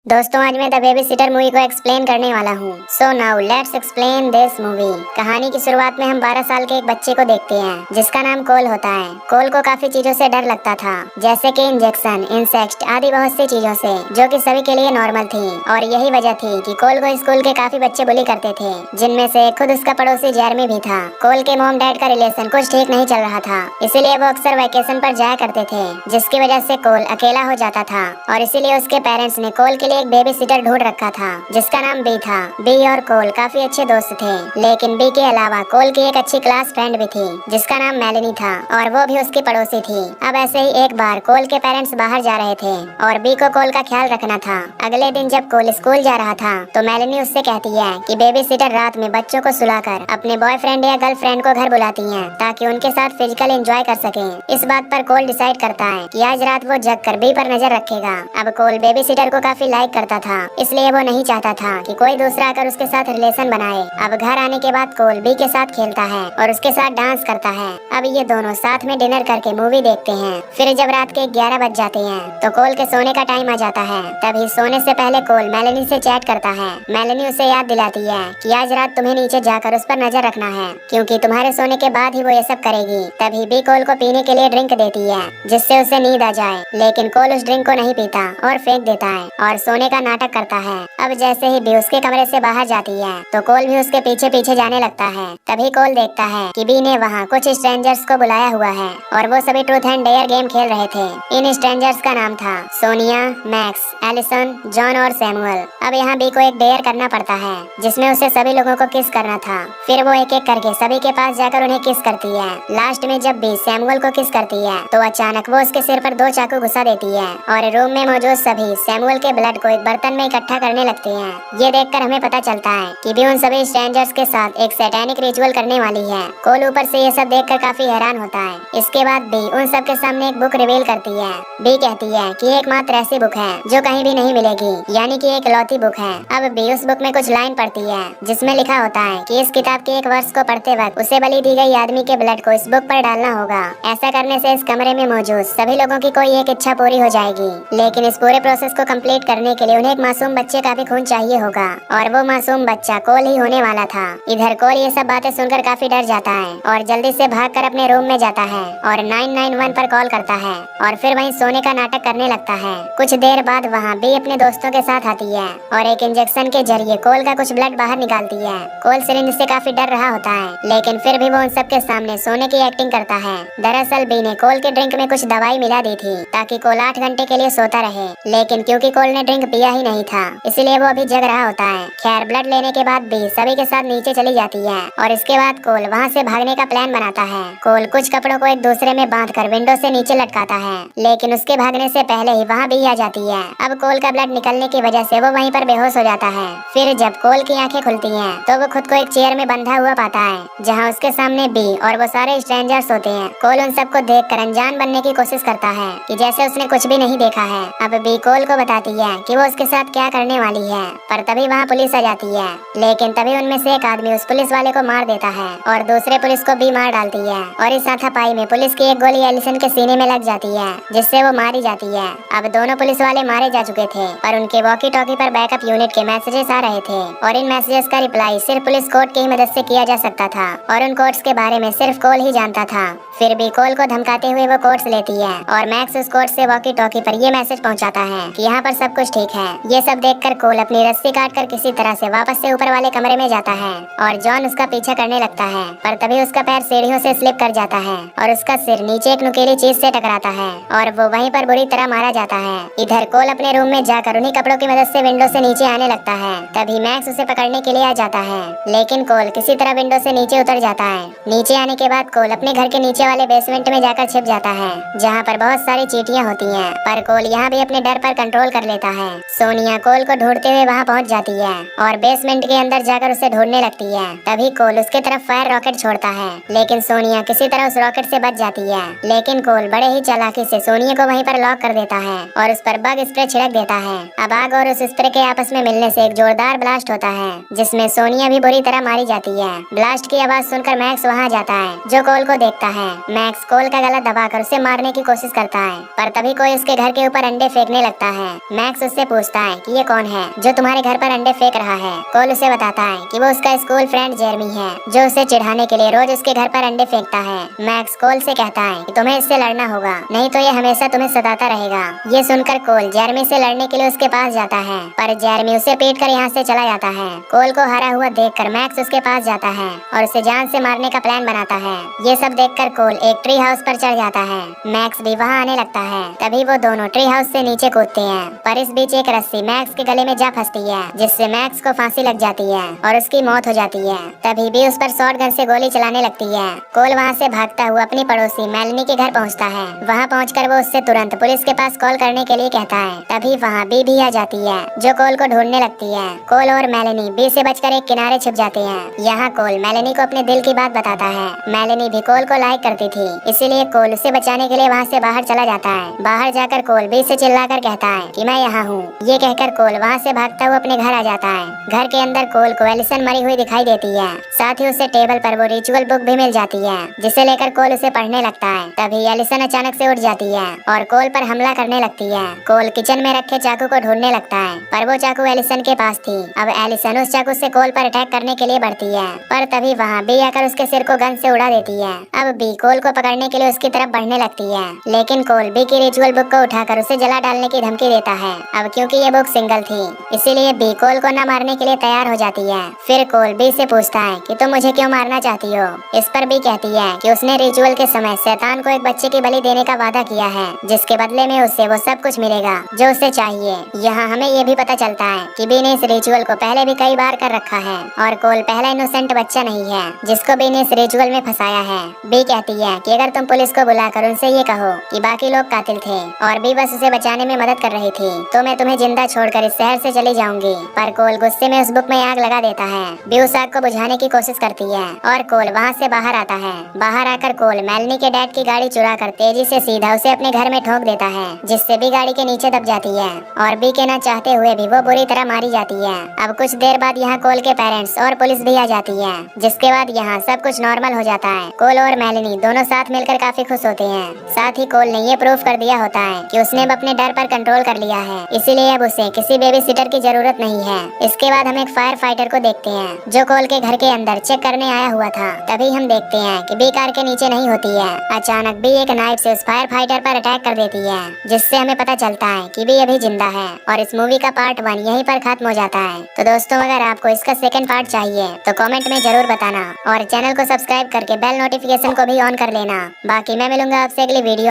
दोस्तों, आज मैं द बेबी सिटर मूवी को एक्सप्लेन करने वाला हूँ। So now let's explain this movie. कहानी की शुरुआत में हम 12 साल के एक बच्चे को देखते हैं जिसका नाम कोल होता है। कोल को काफी चीजों से डर लगता था, जैसे कि इंजेक्शन, इंसेक्ट आदि बहुत सी चीजों से, जो कि सभी के लिए नॉर्मल थी। और यही वजह थी कि कोल को स्कूल के काफी बच्चे बुली करते थे, जिनमें से खुद उसका पड़ोसी जेरमी भी था। कोल के मॉम डैड का रिलेशन कुछ ठीक नहीं चल रहा था, इसीलिए वो अक्सर वेकेशन पर जाया करते थे, जिसकी वजह से कोल अकेला हो जाता था। और इसीलिए उसके पेरेंट्स ने कोल के लिए एक बेबी सिटर ढूंढ रखा था जिसका नाम बी था। बी और कोल काफी अच्छे दोस्त थे, लेकिन बी के अलावा कोल की एक अच्छी क्लास फ्रेंड भी थी जिसका नाम मेलेनी था, और वो भी उसकी पड़ोसी थी। अब ऐसे ही एक बार कोल के पेरेंट्स बाहर जा रहे थे और बी को कोल का ख्याल रखना था। अगले दिन जब कोल स्कूल जा रहा था तो मेलेनी उससे कहती है कि बेबी सिटर रात में बच्चों को सुलाकर अपने बॉयफ्रेंड या गर्लफ्रेंड को घर बुलाती है ताकि उनके साथ फिजिकल एंजॉय कर सके। इस बात पर कोल डिसाइड करता है कि आज रात वो जग कर बी पर नजर रखेगा। अब कोल बेबी सिटर को काफी लाइक करता था, इसलिए वो नहीं चाहता था कि कोई दूसरा आकर उसके साथ रिलेशन बनाए। अब घर आने के बाद कोल बी के साथ खेलता है और उसके साथ डांस करता है। अब ये दोनों साथ में डिनर करके मूवी देखते हैं। फिर जब रात के 11 बज जाते हैं तो कोल के सोने का टाइम आ जाता है। तभी सोने से पहले कोल मेलेनी से चैट करता है। मेलेनी उसे याद दिलाती है कि आज रात तुम्हें नीचे जाकर उस पर नजर रखना है, क्योंकि तुम्हारे सोने के बाद ही वो ये सब करेगी। तभी बी कोल को पीने के लिए ड्रिंक देती है जिससे उसे नींद आ जाए, लेकिन कोल उस ड्रिंक को नहीं पीता और फेंक देता है और सोने का नाटक करता है। अब जैसे ही बी उसके कमरे से बाहर जाती है तो कोल भी उसके पीछे पीछे जाने लगता है। तभी कोल देखता है कि बी ने वहाँ कुछ स्ट्रेंजर्स को बुलाया हुआ है और वो सभी ट्रूथ एंड डेयर गेम खेल रहे थे। इन स्ट्रेंजर्स का नाम था सोनिया, मैक्स, एलिसन, जॉन और सैमुअल। अब यहाँ बी को एक डेयर करना पड़ता है जिसमें उसे सभी लोगों को किस करना था। फिर वो एक एक करके सभी के पास जाकर उन्हें किस करती है। लास्ट में जब बी सैमुअल को किस करती है तो अचानक वो उसके सिर पर 2 चाकू घुसा देती है और रूम में मौजूद सभी सैमुअल के ब्लड को एक बर्तन में इकट्ठा करने लगते हैं। ये देखकर हमें पता चलता है कि बी उन सभी स्ट्रेंजर्स के साथ एक सैटेनिक रिचुअल करने वाली है। कोल ऊपर से ये सब देखकर काफी हैरान होता है। इसके बाद बी उन सब के सामने एक बुक रिवील करती है। बी कहती है कि एकमात्र ऐसी बुक है जो कहीं भी नहीं मिलेगी, यानी कि एक लौती बुक है। अब बी उस बुक में कुछ लाइन पढ़ती है जिसमें लिखा होता है कि इस किताब के एक वर्ष को पढ़ते वक्त उसे बलि दी गई आदमी के ब्लड को इस बुक पर डालना होगा। ऐसा करने से इस कमरे में मौजूद सभी लोगों की कोई एक इच्छा पूरी हो जाएगी, लेकिन इस पूरे प्रोसेस को कंप्लीट करने के लिए उन्हें एक मासूम बच्चे का भी खून चाहिए होगा, और वो मासूम बच्चा कोल ही होने वाला था। इधर कोल ये सब बातें सुनकर काफी डर जाता है और जल्दी से भागकर अपने रूम में जाता है और 991 पर कॉल करता है और फिर वहीं सोने का नाटक करने लगता है। कुछ देर बाद वहाँ बी अपने दोस्तों के साथ आती है और एक इंजेक्शन के जरिए कोल का कुछ ब्लड बाहर निकालती है। कोल सिरिंज से काफी डर रहा होता है, लेकिन फिर भी वो उन सबके सामने सोने की एक्टिंग करता है। दरअसल बी ने कोल के ड्रिंक में कुछ दवाई मिला दी थी ताकि कोल 8 घंटे के लिए सोता रहे, लेकिन क्योंकि कोल ने ड्रिंक पिया ही नहीं था इसलिए वो अभी जग रहा होता है। खैर, ब्लड लेने के बाद बी सभी के साथ नीचे चली जाती है और इसके बाद कोल वहाँ से भागने का प्लान बनाता है। कोल कुछ कपड़ों को एक दूसरे में बांधकर विंडो से नीचे लटकाता है, लेकिन उसके भागने से पहले ही वहाँ बी आ जाती है। अब कोल का ब्लड निकलने की वजह से वो वहीं पर बेहोश हो जाता है। फिर जब कोल की आंखें खुलती हैं तो वो खुद को एक चेयर में बंधा हुआ पाता है जहाँ उसके सामने बी और वो सारे स्ट्रेंजर्स होते हैं। कोल उन सबको देखकर अनजान बनने की कोशिश करता है कि जैसे उसने कुछ भी नहीं देखा है। अब बी कोल को बताती है कि वो उसके साथ क्या करने वाली है, पर तभी वहाँ पुलिस आ जाती है, लेकिन तभी उनमें से एक आदमी उस पुलिस वाले को मार देता है और दूसरे पुलिस को भी मार डालती है। और इस हाथापाई में पुलिस की एक गोली एलिसन के सीने में लग जाती है जिससे वो मारी जाती है। अब दोनों पुलिस वाले मारे जा चुके थे, पर उनके वॉकी टॉकी पर बैकअप यूनिट के मैसेजेस आ रहे थे और इन मैसेजेस का रिप्लाई सिर्फ पुलिस कोर्ट की ही मदद से किया जा सकता था और उन कोर्ट्स के बारे में सिर्फ कोल ही जानता था। फिर भी कोल को धमकाते हुए वो कोर्ट्स लेती है और मैक्स उस कोर्ट से वॉकी टॉकी पर ये मैसेज पहुंचाता है कि यहाँ पर सब कुछ ठीक है। ये सब देखकर कोल अपनी रस्सी काटकर किसी तरह से वापस से ऊपर वाले कमरे में जाता है और जॉन उसका पीछा करने लगता है, पर तभी उसका पैर सीढ़ियों से स्लिप कर जाता है और उसका सिर नीचे एक नुकीली चीज से टकराता है और वो वहीं पर बुरी तरह मारा जाता है। इधर कोल अपने रूम में जाकर उन्हीं कपड़ों की मदद से विंडो से नीचे आने लगता है। तभी मैक्स उसे पकड़ने के लिए आ जाता है, लेकिन कोल किसी तरह विंडो से नीचे उतर जाता है। नीचे आने के बाद कोल अपने घर के नीचे वाले बेसमेंट में जाकर छिप जाता है जहाँ पर बहुत सारी चींटियां होती हैं, पर कोल यहाँ भी अपने डर पर कंट्रोल कर लेता है। सोनिया कोल को ढूंढते हुए वहाँ पहुँच जाती है और बेसमेंट के अंदर जाकर उसे ढूंढने लगती है। तभी कोल उसके तरफ फायर रॉकेट छोड़ता है, लेकिन सोनिया किसी तरह उस रॉकेट से बच जाती है। लेकिन कोल बड़े ही चालाकी से सोनिया को वहीं पर लॉक कर देता है और उस पर बग स्प्रे छिड़क देता है। अब आग और उस स्प्रे के आपस में मिलने से एक जोरदार ब्लास्ट होता है जिसमें सोनिया भी बुरी तरह मारी जाती है। ब्लास्ट की आवाज सुनकर मैक्स वहाँ जाता है जो कोल को देखता है। मैक्स कोल का गला दबाकर उसे मारने की कोशिश करता है, पर तभी कोई उसके घर के ऊपर अंडे फेंकने लगता है। मैक्स उससे उससे पूछता है कि ये कौन है जो तुम्हारे घर पर अंडे फेंक रहा है। कोल उसे बताता है कि वो उसका स्कूल फ्रेंड जेरमी है जो उसे चिढ़ाने के लिए रोज उसके घर पर अंडे फेंकता है। मैक्स कोल से कहता है कि तुम्हें इससे लड़ना होगा, नहीं तो ये हमेशा तुम्हें सताता रहेगा। ये सुनकर कोल जेरमी से लड़ने के लिए उसके पास जाता है, पर जेरमी उसे पीट कर यहाँ से चला जाता है। कोल को हारा हुआ देखकर मैक्स उसके पास जाता है और उसे जान से मारने का प्लान बनाता है। ये सब देखकर कोल एक ट्री हाउस पर चढ़ जाता है। मैक्स भी वहाँ आने लगता है। तभी वो दोनों ट्री हाउस से नीचे कूदते हैं, पर इस बीच एक रस्सी मैक्स के गले में जा फंसती है, जिससे मैक्स को फांसी लग जाती है और उसकी मौत हो जाती है। तभी भी उस पर शॉट गन से गोली चलाने लगती है। कोल वहाँ से भागता हुआ अपनी पड़ोसी मेलनी के घर पहुँचता है। वहाँ पहुँचकर वो उससे तुरंत पुलिस के पास कॉल करने के लिए कहता है। तभी वहाँ बी भी आ जाती है जो कोल को ढूंढने लगती है। कोल और मेलनी बी से बचकर एक किनारे छिप जाते हैं। यहाँ कोल मेलनी को अपने दिल की बात बताता है। मेलनी भी कोल को लाइक करती थी, इसीलिए कोल उसे बचाने के लिए वहाँ से बाहर चला जाता है। बाहर जाकर कोल बी से चिल्लाकर कहता है कि मैं यहाँ हूँ। ये कहकर कोल वहाँ से भागता हुआ अपने घर आ जाता है। घर के अंदर कोल को एलिसन मरी हुई दिखाई देती है। साथ ही उसे टेबल पर वो रिचुअल बुक भी मिल जाती है, जिसे लेकर कोल उसे पढ़ने लगता है। तभी एलिसन अचानक से उठ जाती है और कोल पर हमला करने लगती है। कोल किचन में रखे चाकू को ढूंढने लगता है, पर वो चाकू एलिसन के पास थी। अब एलिसन उस चाकू से कोल पर अटैक करने के लिए बढ़ती है, पर तभी वहाँ बी आकर उसके सिर को गन से उड़ा देती है। अब बी कोल को पकड़ने के लिए उसकी तरफ बढ़ने लगती है, लेकिन कोल बी की रिचुअल बुक को उठाकर उसे जला डालने की धमकी देता है। अब क्योंकि ये बुक सिंगल थी, इसीलिए बी कोल को न मारने के लिए तैयार हो जाती है। फिर कोल बी से पूछता है कि तुम मुझे क्यों मारना चाहती हो। इस पर बी कहती है कि उसने रिचुअल के समय शैतान को एक बच्चे की बलि देने का वादा किया है, जिसके बदले में उसे वो सब कुछ मिलेगा जो उसे चाहिए। यहाँ हमें ये भी पता चलता है कि बी ने इस रिचुअल को पहले भी कई बार कर रखा है और कोल पहला इनोसेंट बच्चा नहीं है जिसको बी ने इस रिचुअल में फंसाया है। बी कहती है कि अगर तुम पुलिस को बुलाकर उनसे ये कहो कि बाकी लोग कातिल थे और बी बस उसे बचाने में मदद कर रही थी, तो मैं तुम्हें जिंदा छोड़कर इस शहर से चली जाऊंगी। पर कोल गुस्से में उस बुक में आग लगा देता है। बी उस आग को बुझाने की कोशिश करती है और कोल वहाँ से बाहर आता है। बाहर आकर कोल मेलनी के डैड की गाड़ी चुरा कर तेजी से सीधा उसे अपने घर में ठोक देता है, जिससे बी गाड़ी के नीचे दब जाती है और बी के न चाहते हुए भी वो बुरी तरह मारी जाती है। अब कुछ देर बाद यहाँ कोल के पेरेंट्स और पुलिस भी आ जाती है, जिसके बाद यहाँ सब कुछ नॉर्मल हो जाता है। कोल और मेलनी दोनों साथ मिलकर काफी खुश होते हैं। साथ ही कोल ने ये प्रूफ कर दिया होता है कि उसने अब अपने डर पर कंट्रोल कर लिया है, इसीलिए अब उसे किसी बेबी सिटर की जरूरत नहीं है। इसके बाद हम एक फायर फाइटर को देखते हैं जो कोल के घर के अंदर चेक करने आया हुआ था। तभी हम देखते हैं कि बी कार के नीचे नहीं होती है। अचानक बी एक नाइफ से उस फायर फाइटर पर अटैक कर देती है, जिससे हमें पता चलता है कि बी अभी जिंदा है। और इस मूवी का पार्ट 1 यहीं पर खत्म हो जाता है। तो दोस्तों, अगर आपको इसका सेकंड पार्ट चाहिए तो कमेंट में जरूर बताना और चैनल को सब्सक्राइब करके बेल नोटिफिकेशन को भी ऑन कर लेना। बाकी मैं मिलूंगा आपसे अगली वीडियो